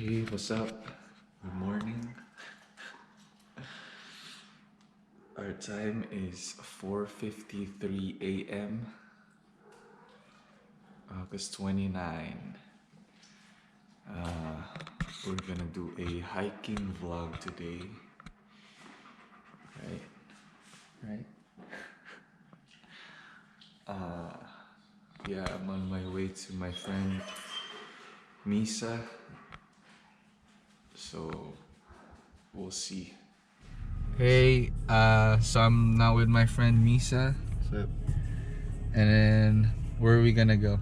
Hey, what's up? Good morning. Our time is 4:53 a.m. August 29. We're gonna do a hiking vlog today. Right? Right? Yeah, I'm on my way to my friend Misa. So we'll see. Hey, so I'm now with my friend Misa. So, And then where are we gonna go?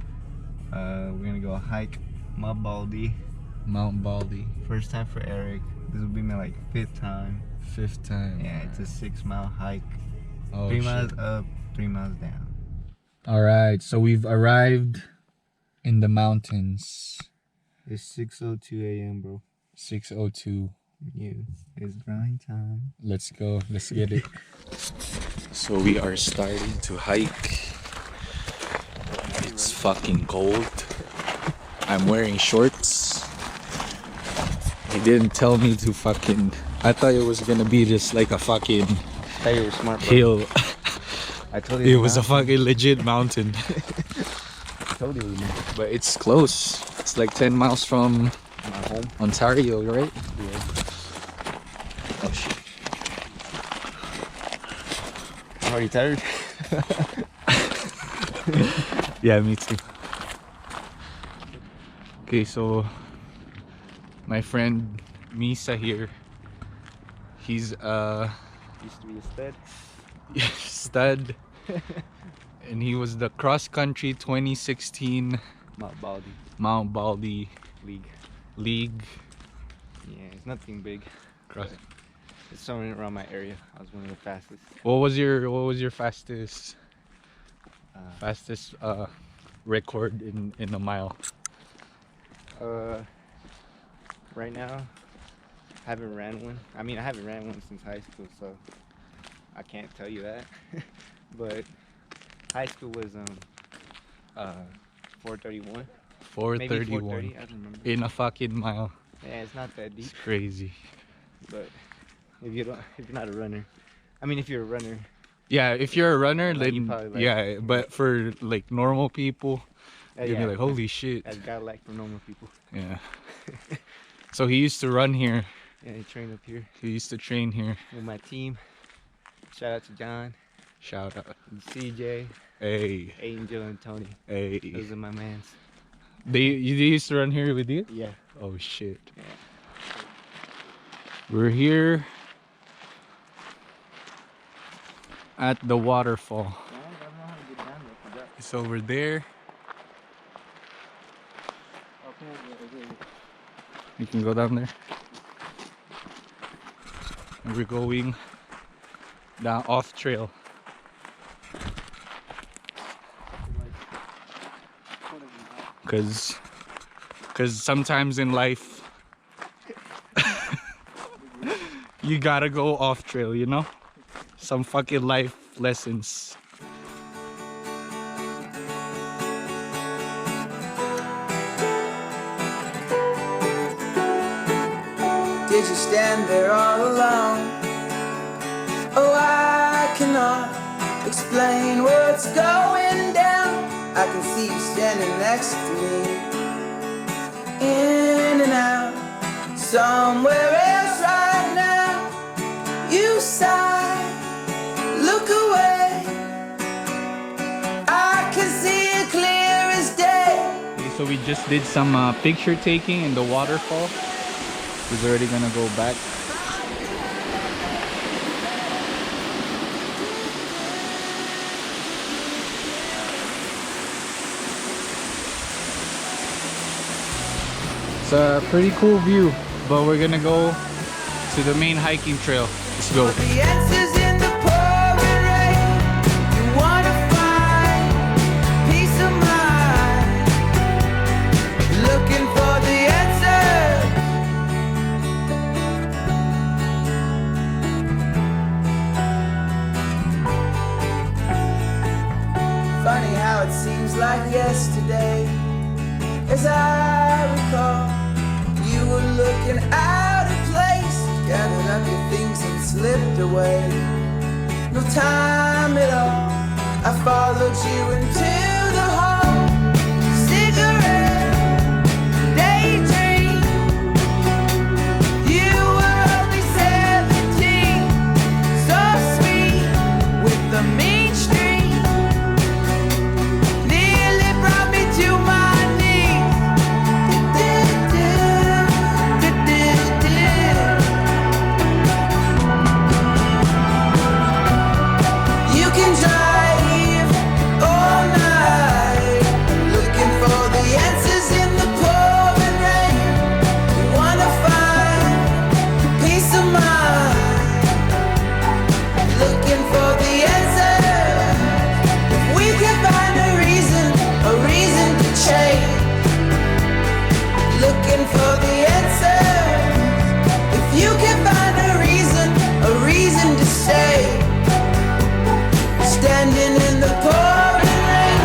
we're gonna go hike Mount Baldy. Mount Baldy. First time for Eric. This will be my fifth time. Fifth time. Yeah, it's a 6-mile hike. Oh, 3 shit. miles up, 3 miles down. Alright, so we've arrived in the mountains. It's 6:02 a.m. bro. 6:02. You, it's grind time. Let's go. Let's get it. So we are starting to hike. It's fucking cold. I'm wearing shorts. He didn't tell me to fucking... I thought it was gonna be just like a fucking I thought you were smart, bro. hill. I told you It was a fucking legit mountain. I told you. But it's close. It's like 10 miles from My home. Ontario, right? Yeah. Oh shit. I'm already tired. Yeah, me too. Okay, so my friend Misa here, he's Used to be a stud. stud, and he was the cross country 2016 Mount Baldy Mount Baldy League. League. Yeah, it's nothing big. Cross. It's somewhere around my area. I was one of the fastest. What was your fastest record in a mile? Right now, I haven't ran one. I mean, I haven't ran one since high school, so I can't tell you that. But high school was 4:31. 4:31 Maybe 4:30. I don't remember. in a fucking mile. Yeah, it's not that deep. It's crazy. But if you're not a runner, I mean, if you're a runner, Yeah, if you're a runner, Like, you then probably like- yeah. But for like normal people, you'd yeah, be like, holy shit. that's godlike for normal people. Yeah. So he used to run here. Yeah, they train up here He used to train here. with my team. Shout out to John, Shout out. and CJ, Hey, Angel, and Tony. hey. Those are my mans. They used to run here with you? Yeah. Oh shit. Yeah. We're here at the waterfall. It's over there. You can go down there. And we're going down off trail. Cause sometimes in life you gotta go off trail, you know? Some fucking life lessons. Did you stand there all alone? Oh, I cannot explain what's going down. I can see you standing next to me, in and out, somewhere else right now. You sigh, look away, I can see it clear as day. Okay, so we just did some picture taking in the waterfall. He's already gonna go back. It's a pretty cool view, but we're gonna go to the main hiking trail. Let's go. The answer's in the pouring rain. You wanna find peace of mind, looking for the answer. Funny how it seems like yesterday, as I recall, you were looking out of place. Gathered up your things and slipped away. No time at all. I followed you into the hall. Cigarette, daydream. You were only 17, so sweet with the mean streak. Nearly brought me to my knees. You can drive all night, looking for the answers in the pouring rain. You wanna find peace of mind, looking for the answers. If we can find a reason to change, looking for the answers. If you can find a reason to stay, standing in the pouring rain.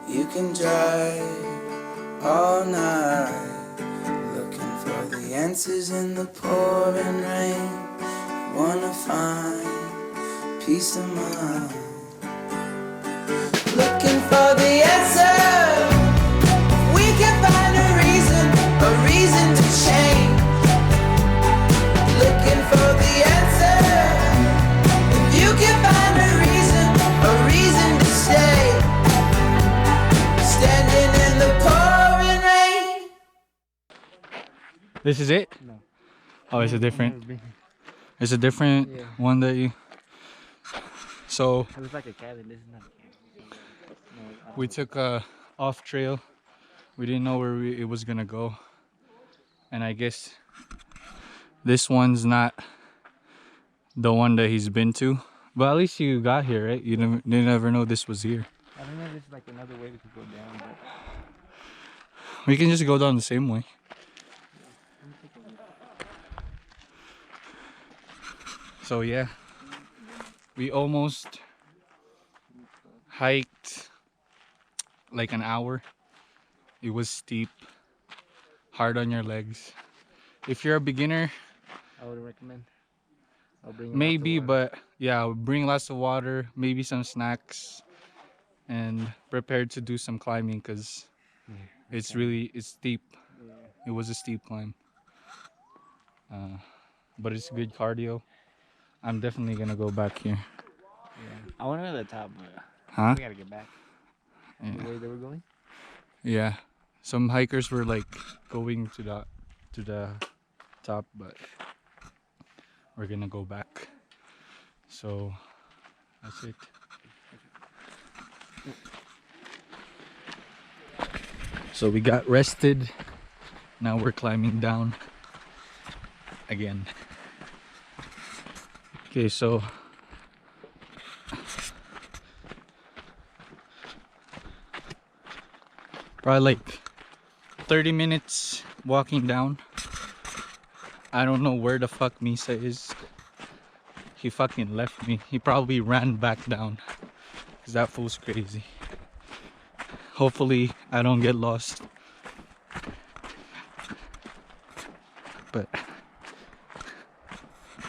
You can drive all night, looking for the answers in the pouring rain. Wanna find peace of mind, looking for the answer. We can find a reason to change, looking for the answer. If you can find a reason to stay, standing in the pouring rain. This is it? No. Oh, it's a different. Never been. It's a different Yeah. one that you. So It was like a cabin. This is not a cabin. No, we took a off trail. We didn't know where it was gonna go, and I guess this one's not the one that he's been to. But at least you got here, right? You never know this was here. I don't know if there's like another way we could go down, but We can just go down the same way. So yeah, we almost hiked like an hour. It was steep, hard on your legs. If you're a beginner, I would recommend. I'll bring maybe, lots of water. but yeah, bring lots of water, maybe some snacks, and prepare to do some climbing because it's steep. It was a steep climb, but it's good cardio. I'm definitely gonna go back here. Yeah. I want to know the top, but Huh? we gotta get back. The Yeah. way they were going. Yeah. Some hikers were like going to the top, but we're gonna go back. So that's it. So we got rested. Now we're climbing down again. Okay, so probably like 30 minutes walking down. I don't know where the fuck Misa is. He fucking left me. He probably ran back down because that fool's crazy. Hopefully I don't get lost. But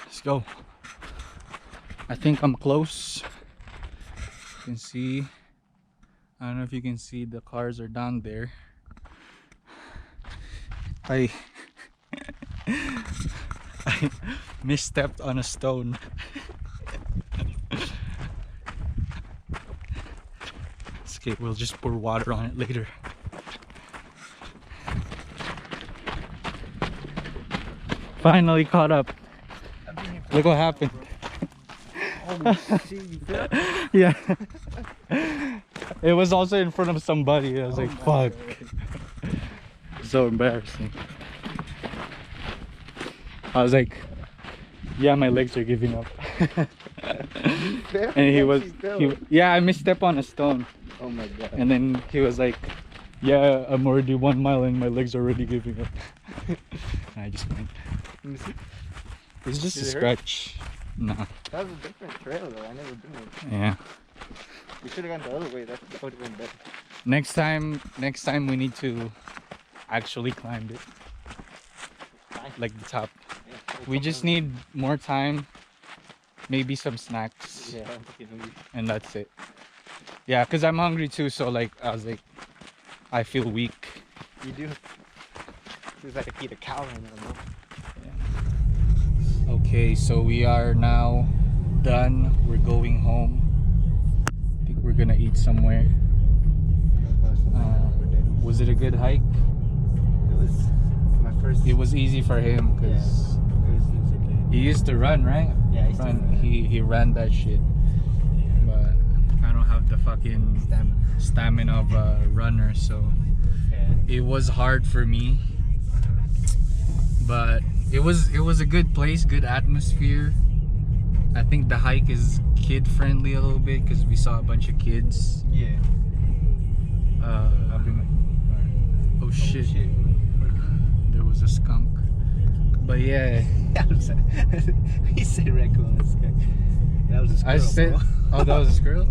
let's go. I think I'm close. You can see, I don't know if you can see, the cars are down there. I misstepped on a stone. It's okay, we'll just pour water on it later. Finally caught up. Look what happened. Holy shit, you fell? Yeah. It was also in front of somebody. I was like, fuck. So embarrassing. I was like, yeah, my legs are giving up. And he was, yeah, I misstepped on a stone. Oh my god. And then he was like, yeah, I'm already 1 mile and my legs are already giving up. And I just went. Let me see. It's just Did a it hurt? scratch. No. That was a different trail though. I never been there. Yeah. We should have gone the other way. That would have been better. Next time we need to actually climb it. Like the top. Yeah, We just need more time, maybe some snacks, Yeah, I'm fucking hungry. and that's it. Yeah, cause I'm hungry too. So like, I was like, I feel weak. You do. Feels like I eat a cow right now, bro. Okay, so we are now done. We're going home. I think we're gonna eat somewhere. Was it a good hike? It was my first. It was easy for him because It was okay. he used to run, right? Yeah, I used to run. He ran that shit. But I don't have the fucking stamina of a runner, so Yeah. it was hard for me. But it was a good place, good atmosphere. I think the hike is kid friendly a little bit because we saw a bunch of kids. Yeah. I'll bring my. Oh shit. There was a skunk. But yeah, He said raccoon. That was a squirrel. I said, bro. oh, that was a squirrel?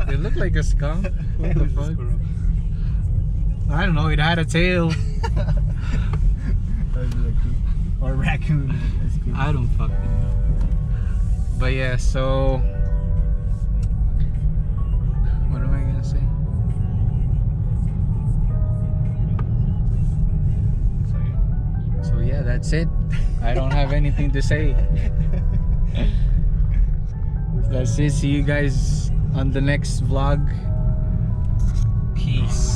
It looked like a skunk. What It the was a fuck? squirrel. I don't know, it had a tail. That was raccoon. Or raccoon. That's cool. I don't fucking know. But yeah, so what am I gonna say? So yeah, that's it. I don't have anything to say. That's it. See you guys on the next vlog. Peace.